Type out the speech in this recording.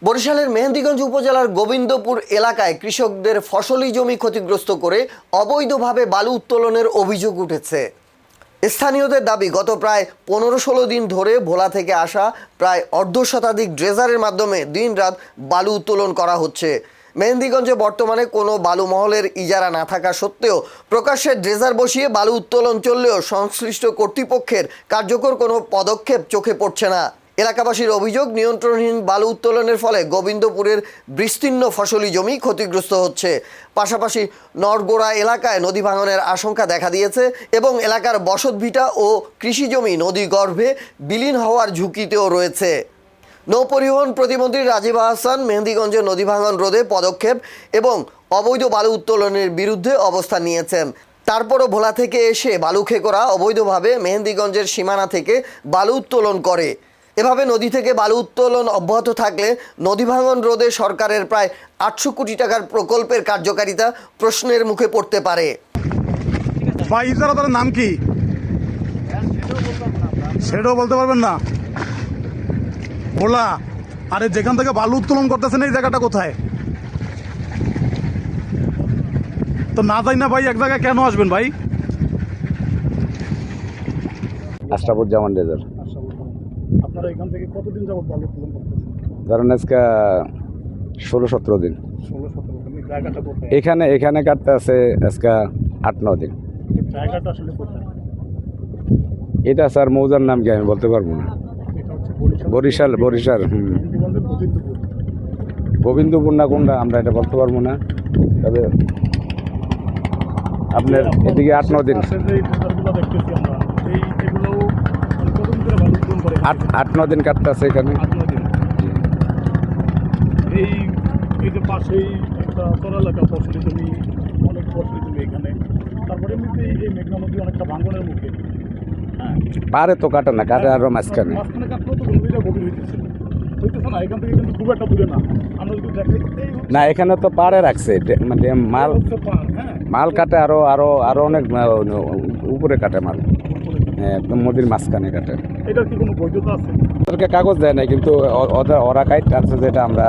বরিশালের মেহেন্দিগঞ্জ উপজেলার গোবিন্দপুর এলাকায় কৃষকদের ফসলি জমি ক্ষতিগ্রস্ত করে অবৈধভাবে বালু উত্তোলনের অভিযোগ উঠেছে। স্থানীয়দের দাবি, গত প্রায় 15-16 দিন ধরে ভোলা থেকে আসা প্রায় অর্ধশতাধিক ড্রেজারের মাধ্যমে দিনরাত বালু উত্তোলন করা হচ্ছে। মেহেন্দিগঞ্জে বর্তমানে কোনো বালু মহলের ইজারা না থাকা সত্ত্বেও প্রকাশ্যে ড্রেজার বসিয়ে বালু উত্তোলন চললেও সংশ্লিষ্ট কর্তৃপক্ষের কার্যকর কোনো পদক্ষেপ চোখে পড়ছে না। এলাকাবাসীর অভিযোগ, নিয়ন্ত্রণহীন বালু উত্তোলনের ফলে গোবিন্দপুরের বিস্তীর্ণ ফসলি জমি ক্ষতিগ্রস্ত হচ্ছে। পাশাপাশি নরগোড়া এলাকায় নদী ভাঙনের আশঙ্কা দেখা দিয়েছে এবং এলাকার বসতভিটা ও কৃষিজমি নদীগর্ভে বিলীন হওয়ার ঝুঁকিতেও রয়েছে। নৌপরিবহন প্রতিমন্ত্রী রাজীব আহসান মেহেন্দিগঞ্জে নদী ভাঙন রোধে পদক্ষেপ এবং অবৈধ বালু উত্তোলনের বিরুদ্ধে অবস্থান নিয়েছেন। তারপরও ভোলা থেকে এসে বালু খেকোরা অবৈধভাবে মেহেন্দিগঞ্জের সীমানা থেকে বালু উত্তোলন করে। এভাবে নদী থেকে বালু উত্তোলন অব্যাহত থাকলে নদী ভাঙন রোধে সরকারের প্রায় 800 কোটি টাকার প্রকল্পের কার্যকারিতা প্রশ্নের মুখে পড়তে পারে। ভাই, ইজারাদারের নাম কি সেটাও বলতে পারবেন না? ভোলা। আরে যেখান থেকে বালু উত্তোলন করতেছেন এই জায়গাটা কোথায়? তো না যাই না ভাই, এক জায়গায় কেন আসবেন ভাই? আশরাফুজ্জামান রেজার। আপনারা এখান থেকে কতদিন যাবত বালু উত্তোলন করতেছেন? ধরেন আজকে 16-17 দিন। 16-17 দিন। জায়গাটা কোথায়? এখানে কাটতে আছে আজকে 8-9 দিন। জায়গাটা আসলে কোথায়? এটা স্যার মৌজার নাম কি আমি বলতে পারবো না। এটা হচ্ছে বরিশাল। মেহেন্দিগঞ্জের গোবিন্দপুর। গোবিন্দপুর না কোনটা আমরা এটা বলতে পারবো না, তবে আপনার এদিকে 8-9 দিন। পাশে যে ড্রেজারগুলো দেখতেছি আমরা, এগুলোও মানে কতদিন ধরে বালু উত্তোলন করে? 8-9 দিন কাটতে আছে এখানে। 8-9 দিন। এই যে পাশেই একটা চর এলাকা, ফসলি জমি, অনেক ফসলি জমি এখানে। তারপরে এমনিতেই এই মেঘনা নদী অনেকটা ভাঙনের মুখে। হ্যাঁ, পারে তো কাটে না, কাটে আরো মাঝখানে। মাঝখানে কাটলেও তো নদীটা গভীর হইতেছে না, এখান থেকে কিন্তু খুব একটা দূরে না। আমরা যদি দেখাই না, এখানে তো পাড়ে রাখছে, মানে মাল হ্যাঁ মাল কাটে আরো আরো আরো অনেক উপরে কাটে মাল। হ্যাঁ, একদম নদীর মাঝখানে কাটে। এটার কি কোনো বৈধতা আছে? ওদেরকে কাগজ দেয় না, কিন্তু ওরা কাইট আছে যেটা আমরা